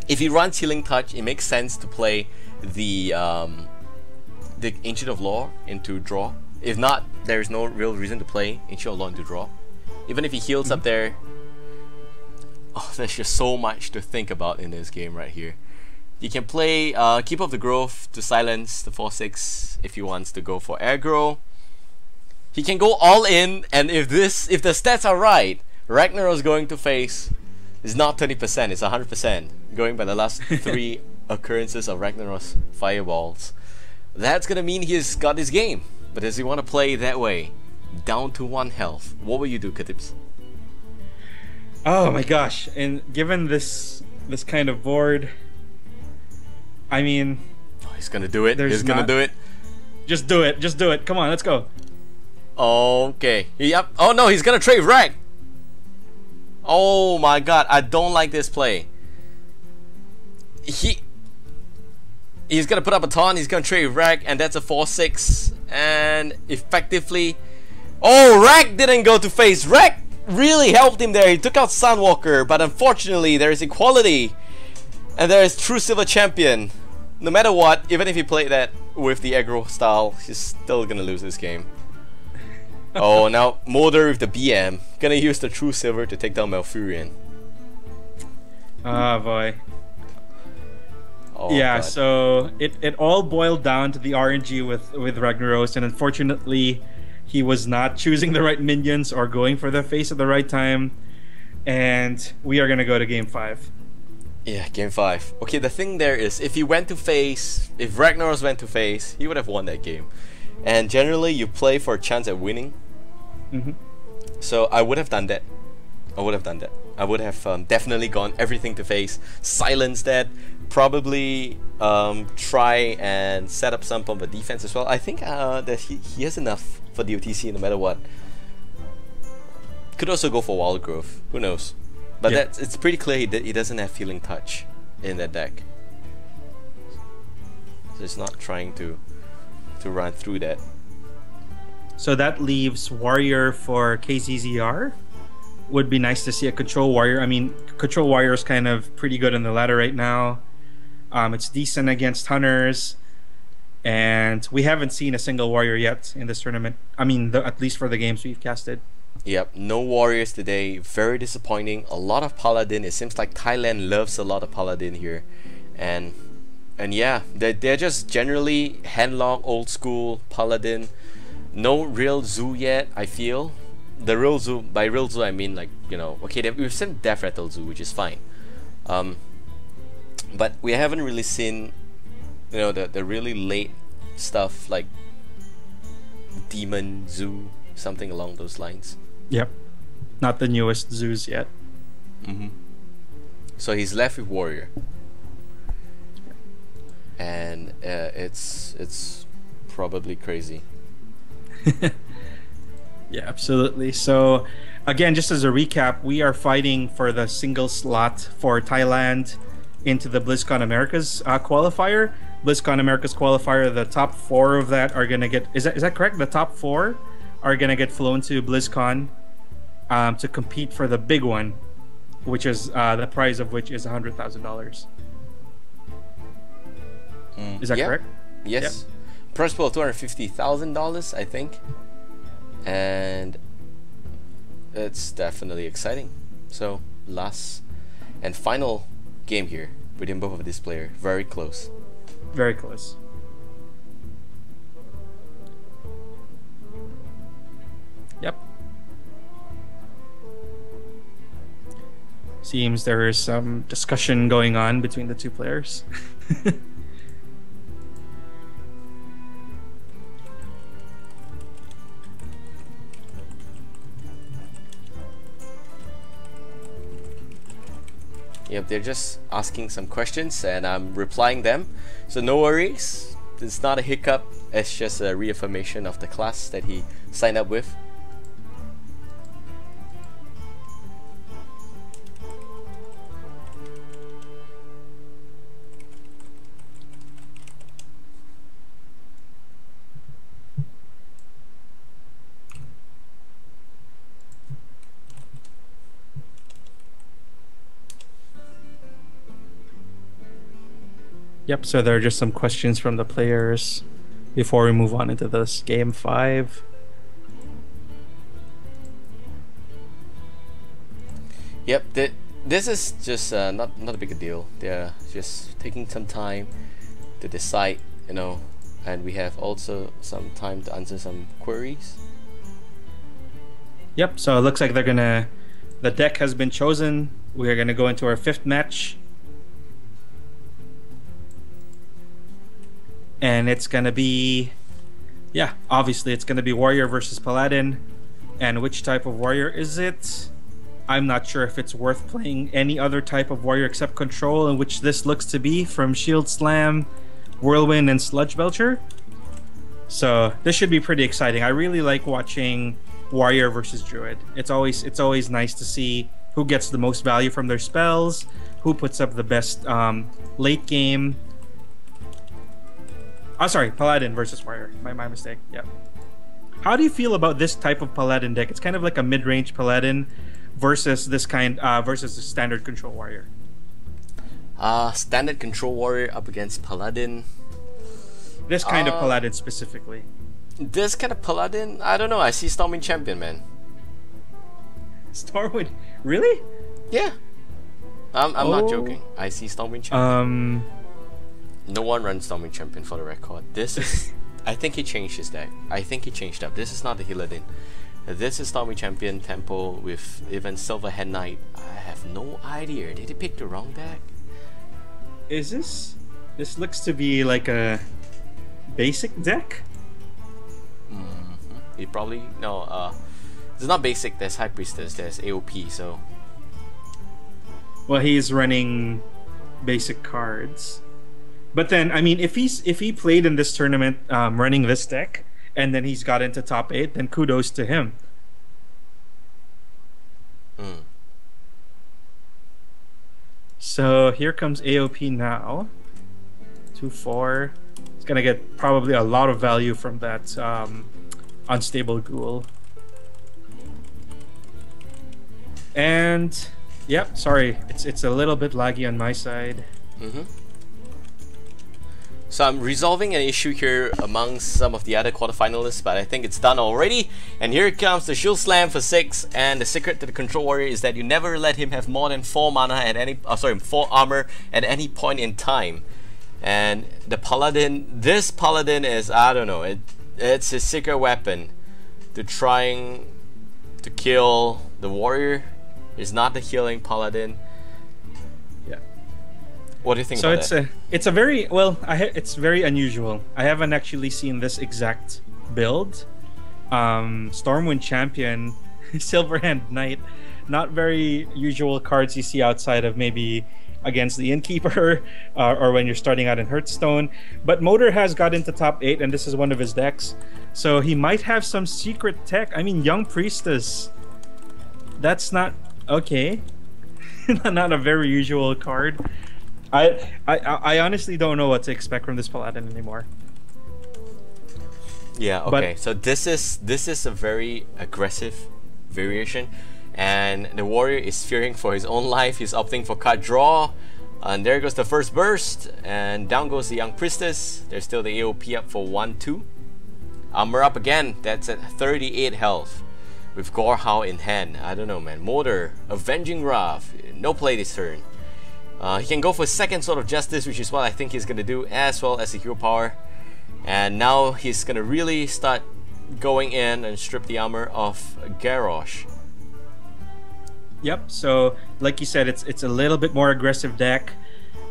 If he runs Healing Touch, it makes sense to play the Ancient of Law into draw. If not, there is no real reason to play Ancient of Law into draw. Even if he heals up there, there's just so much to think about in this game right here. He can play Keep of the Grove to silence the 4/6 if he wants to go for aggro. He can go all in, and if the stats are right, Ragnaros going to face is not 20%, it's 100%. Going by the last 3 occurrences of Ragnaros fireballs. That's gonna mean he's got his game. But does he want to play that way? Down to 1 health. What will you do, Katips? Oh my gosh, and given this kind of board, I mean... he's gonna do it. He's gonna do it. Just do it. Just do it. Come on, let's go. Okay. Yep. Oh no, he's gonna trade Rag. Oh my god, I don't like this play. He's gonna put up a taunt, he's gonna trade Rag, and that's a 4/6. And effectively... Oh, Rag didn't go to face. Rag really helped him there. He took out Sunwalker, but unfortunately there is equality. And there is true silver champion. No matter what, even if he played that with the aggro style, he's still gonna lose this game. Oh, now Moder with the BM. Gonna use the true silver to take down Malfurion. Ah, boy. Oh, yeah, God. so it all boiled down to the RNG with Ragnaros, and unfortunately he was not choosing the right minions or going for the face at the right time. And we are gonna go to game 5. Yeah, game 5. Okay, the thing there is, if Ragnaros went to face, he would have won that game. And generally, you play for a chance at winning. So I would have done that. I would have definitely gone everything to face, silence that, probably try and set up some of the defense as well. I think that he has enough for the OTC no matter what. Could also go for Wild Growth. Who knows? But yeah, it's pretty clear he doesn't have Healing Touch in that deck. So he's not trying to run through that. So that leaves Warrior for kZzR. Would be nice to see a control warrior. I mean, control warrior is kind of pretty good in the ladder right now. It's decent against hunters, and we haven't seen a single warrior yet in this tournament. I mean, at least for the games we've casted. Yep, no warriors today. Very disappointing. A lot of paladin. It seems like Thailand loves a lot of paladin here, and yeah, they're just generally handlock, old school paladin. No real zoo yet, I feel. The real zoo, by real zoo I mean, like, you know, okay, we've seen Death Rattle Zoo, which is fine, but we haven't really seen, you know, the really late stuff like Demon Zoo, something along those lines. Yep, not the newest zoos yet. So he's left with warrior, and it's probably crazy. Yeah, absolutely. So, again, just as a recap, we are fighting for the single slot for Thailand into the BlizzCon Americas qualifier. BlizzCon Americas qualifier, the top 4 of that are going to get... Is that correct? The top 4 are going to get flown to BlizzCon to compete for the big one, which is the prize of which is $100,000. Is that correct? Yes. Yep. Prize pool of $250,000, I think. And it's definitely exciting. So last and final game here within both of these players. Very close. Very close. Yep. Seems there is some discussion going on between the two players. Yep, they're just asking some questions and I'm replying them. So no worries. It's not a hiccup. It's just a reaffirmation of the class that he signed up with. Yep, so there are just some questions from the players before we move on into this game 5. Yep, this is just not a big deal. They're just taking some time to decide, you know, and we have also some time to answer some queries. Yep, so it looks like the deck has been chosen. We are gonna go into our 5th match. And it's gonna be, yeah, obviously it's gonna be warrior versus paladin. And which type of warrior is it? I'm not sure if it's worth playing any other type of warrior except control, in which this looks to be from Shield Slam, Whirlwind, and Sludge Belcher. So this should be pretty exciting. I really like watching warrior versus druid. It's always nice to see who gets the most value from their spells, who puts up the best late game. Oh, sorry, Paladin versus Warrior. My mistake. Yep. How do you feel about this type of Paladin deck? It's kind of like a mid-range Paladin versus this kind versus a standard Control Warrior. Standard Control Warrior up against Paladin. This kind of Paladin specifically. This kind of Paladin, I don't know. I see Stormwind Champion, man. Stormwind, really? Yeah. I'm not joking. I see Stormwind Champion. No one runs Stormwind Champion for the record. This is... I think he changed his deck. I think he changed up. This is not the Hilladin. This is Stormwind Champion Temple with even Silver Head Knight. I have no idea. Did he pick the wrong deck? Is this... This looks to be like a basic deck? He probably... No, it's not basic. There's High Priestess. There's AOP, so... Well, he's running basic cards. But then, I mean, if he played in this tournament running this deck, and then he's got into top 8, then kudos to him. So here comes AOP now. 2-4. It's gonna get probably a lot of value from that unstable ghoul. And yep, sorry, it's a little bit laggy on my side. So I'm resolving an issue here amongst some of the other quarterfinalists, but I think it's done already. And here comes the Shield Slam for 6, and the secret to the Control Warrior is that you never let him have more than 4 mana at any 4 armor at any point in time. And the Paladin, this Paladin is, I don't know, it's his secret weapon to trying to kill the warrior. It's not the healing Paladin. What do you think about that? It's a very it's very unusual. I haven't actually seen this exact build. Stormwind Champion, Silverhand Knight, not very usual cards you see outside of maybe against the Innkeeper or when you're starting out in Hearthstone. But Motor has got into top 8, and this is one of his decks, so he might have some secret tech. I mean, Young Priestess. That's not okay. Not a very usual card. I honestly don't know what to expect from this Paladin anymore. Yeah, okay. So this is a very aggressive variation, and the warrior is fearing for his own life. He's opting for card draw, and there goes the first burst, and down goes the Young Priestess. There's still the AOP up for 1-2. Armor up again. That's at 38 health with Gorehowl in hand. I don't know, man. Motor, Avenging Wrath, no play this turn. He can go for second Sword of Justice, which is what I think he's going to do, as well as the Hero Power. And now he's going to really start going in and strip the armor of Garrosh. Yep, so like you said, it's a little bit more aggressive deck.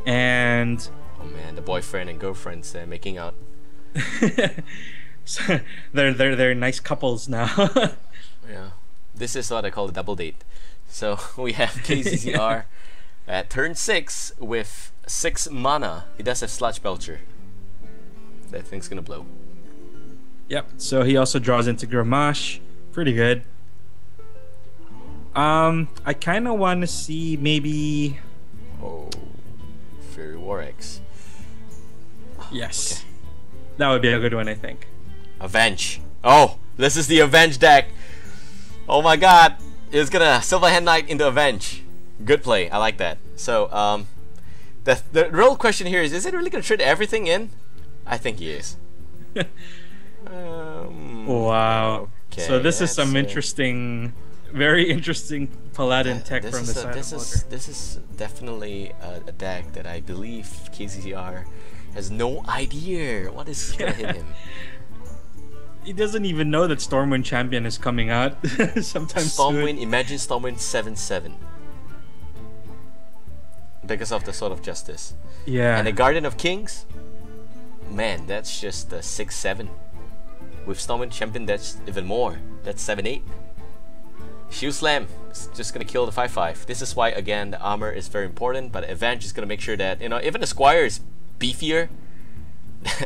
And oh man, the boyfriend and girlfriends making out. So they're nice couples now. Yeah, this is what I call a double date. So we have kZzR at turn 6 with 6 mana. He does have Sludge Belcher. That thing's gonna blow. Yep. So he also draws into Gramash. Pretty good. I kind of want to see maybe. Oh, Fury War-X. Yes. Okay. That would be a good one, I think. Avenge. Oh, this is the Avenge deck. Oh my god. It's gonna Silverhand Knight into Avenge. Good play. I like that. So, the real question here is it really gonna trade everything in? I think he is. Wow. Okay, so this is some interesting, very interesting Paladin tech from the side of Motor. This is definitely a deck that I believe kZzR has no idea what is gonna hit him. He doesn't even know that Stormwind Champion is coming out sometime soon. Imagine Stormwind 7/7. Because of the Sword of Justice. Yeah. And the Guardian of Kings, man, that's just 6/7. With Stormwind Champion, that's even more. That's 7/8. Shield Slam is just gonna kill the 5/5. This is why, again, the armor is very important, but Avenge is gonna make sure that, you know, even the Squire is beefier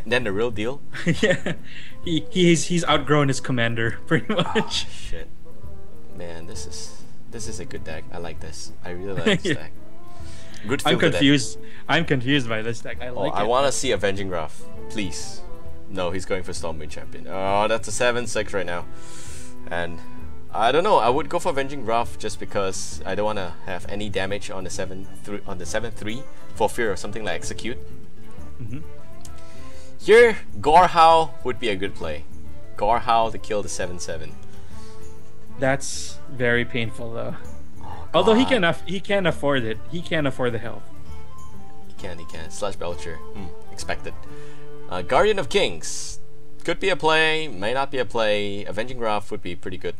than the real deal. Yeah. He's outgrown his commander pretty much. Oh, shit. Man, this is a good deck. I like this. I really like this deck. Good feel. I'm confused by this deck. I like it. I want to see Avenging Wrath, please. No, he's going for Stormwind Champion. Oh, that's a 7/6 right now. And I don't know. I would go for Avenging Wrath just because I don't want to have any damage on the 7/3 for fear of something like Execute. Here, Gorehowl would be a good play. Gorehowl to kill the 7/7. That's very painful though. Oh, although he can afford it. He can afford the health. He can. Slash Belcher. Expected. Guardian of Kings. Could be a play, may not be a play. Avenging Wrath would be pretty good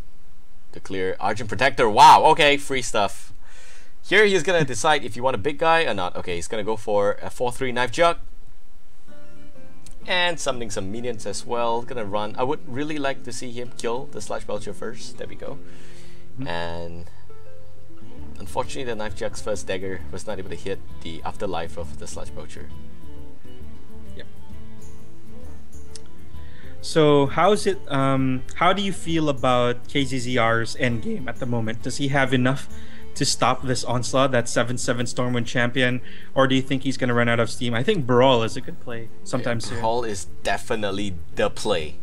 to clear. Argent Protector. Wow, okay, free stuff. Here he's gonna decide if you want a big guy or not. Okay, he's gonna go for a 4/3 Knife Jug. And summoning some minions as well. Gonna run. I would really like to see him kill the Slash Belcher first. There we go. And unfortunately, the Knife Jug's first dagger was not able to hit the afterlife of the Slash Belcher. Yep. So how's it? How do you feel about kZzR's endgame at the moment? Does he have enough to stop this onslaught, that 7/7 Stormwind Champion, or do you think he's gonna run out of steam? I think Brawl is a good play sometime soon. Brawl is definitely the play.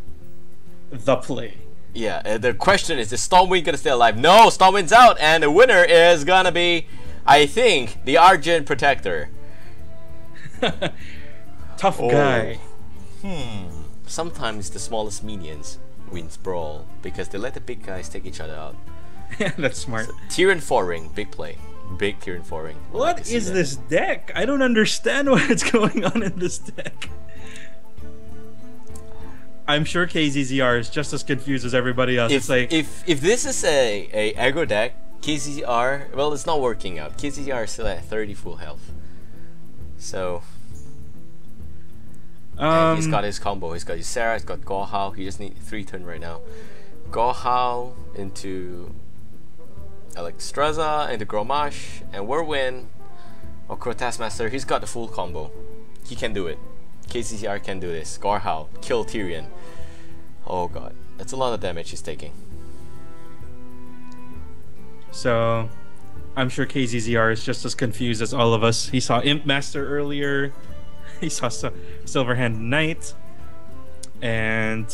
The play. Yeah, the question is Stormwind gonna stay alive? No, Stormwind's out, and the winner is gonna be, I think, the Argent Protector. Tough guy. Sometimes the smallest minions wins Brawl because they let the big guys take each other out. Yeah, that's smart. So, Tyrion 4 ring, big play. Big Tyrion 4 ring. What is this deck? I don't understand what's going on in this deck. I'm sure kZzR is just as confused as everybody else. It's like if this is a aggro deck, kZzR, well, it's not working out. kZzR is still at 30 full health. So and he's got his combo. He's got his Sarah, he's got Gohao. He just needs 3 turn right now. Gohao into Alexstrasza, into Gromash, and Whirlwind or Taskmaster. He's got the full combo. He can do it. kZzR can do this. Gohao, kill Tyrion. Oh god, that's a lot of damage he's taking. So, I'm sure kZzR is just as confused as all of us. He saw Imp Master earlier. He saw Silverhand Knight. And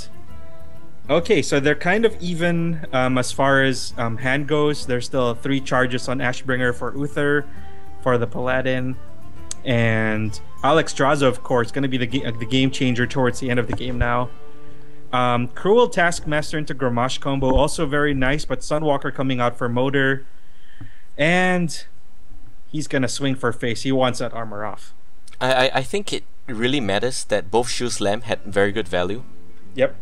okay, so they're kind of even as far as hand goes. There's still 3 charges on Ashbringer for Uther, for the Paladin. And Alexstrasza, of course, going to be the game changer towards the end of the game now. Cruel Taskmaster into Grommash combo, also very nice, but Sunwalker coming out for Motor. And he's going to swing for face. He wants that armor off. I think it really matters that both Shoe Slam had very good value. Yep.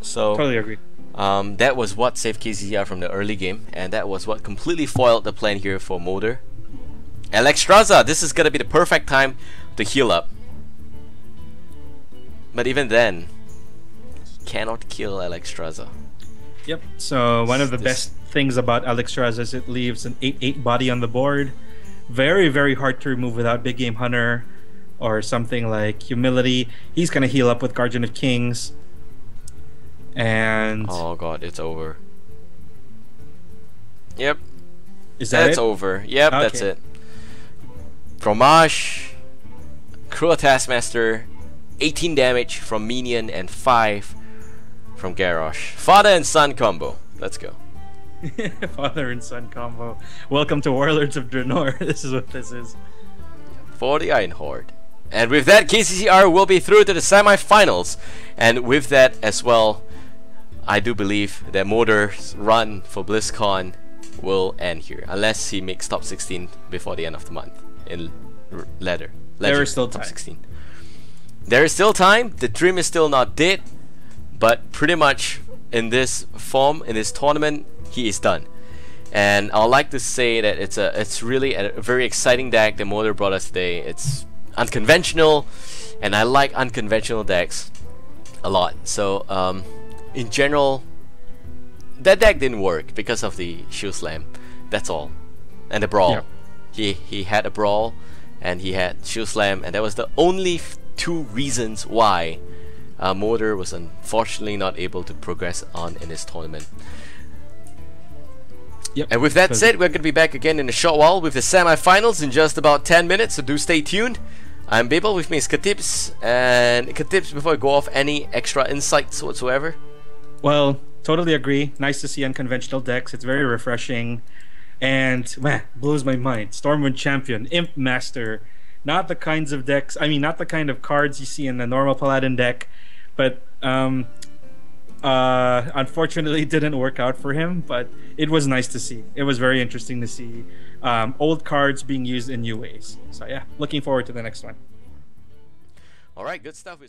So totally agree. That was what saved kZzR from the early game, and that was what completely foiled the plan here for Motor. Alexstrasza, this is gonna be the perfect time to heal up. But even then, he cannot kill Alexstrasza. Yep. So one of the best things about Alexstrasza is it leaves an 8/8 body on the board. Very, very hard to remove without Big Game Hunter or something like Humility. He's gonna heal up with Guardian of Kings. And oh god, it's over. Yep. Is that it's it? over. Yep, okay. That's it. Fromage, Cruel Taskmaster, 18 damage from Minion and 5 from Garrosh. Father and son combo. Let's go. Father and son combo. Welcome to Warlords of Draenor. This is what this is. For the Iron Horde. And with that, kZzR will be through to the semi-finals. And with that as well, I do believe that Motor's run for BlizzCon will end here, unless he makes top 16 before the end of the month in Legend. There is still top time. 16. There is still time. The dream is still not dead, but pretty much in this form, in this tournament, he is done. And I'd like to say that it's really a very exciting deck that Motor brought us today. It's unconventional, and I like unconventional decks a lot. So in general, that deck didn't work because of the Shoe Slam. That's all. And the Brawl. Yeah. He had a Brawl and he had Shoe Slam, and that was the only 2 reasons why Motor was unfortunately not able to progress on in this tournament. Yep. And with that said, we're going to be back again in a short while with the semi-finals in just about 10 minutes, so do stay tuned. I'm Babael, with me is Katips, and Katips, before I go off, any extra insights whatsoever? Well, totally agree. Nice to see unconventional decks. It's very refreshing. And, man, blows my mind. Stormwind Champion, Imp Master. Not the kinds of decks, I mean, not the kind of cards you see in the normal Paladin deck, but unfortunately it didn't work out for him, but it was nice to see. It was very interesting to see old cards being used in new ways. So yeah, looking forward to the next one. Alright, good stuff.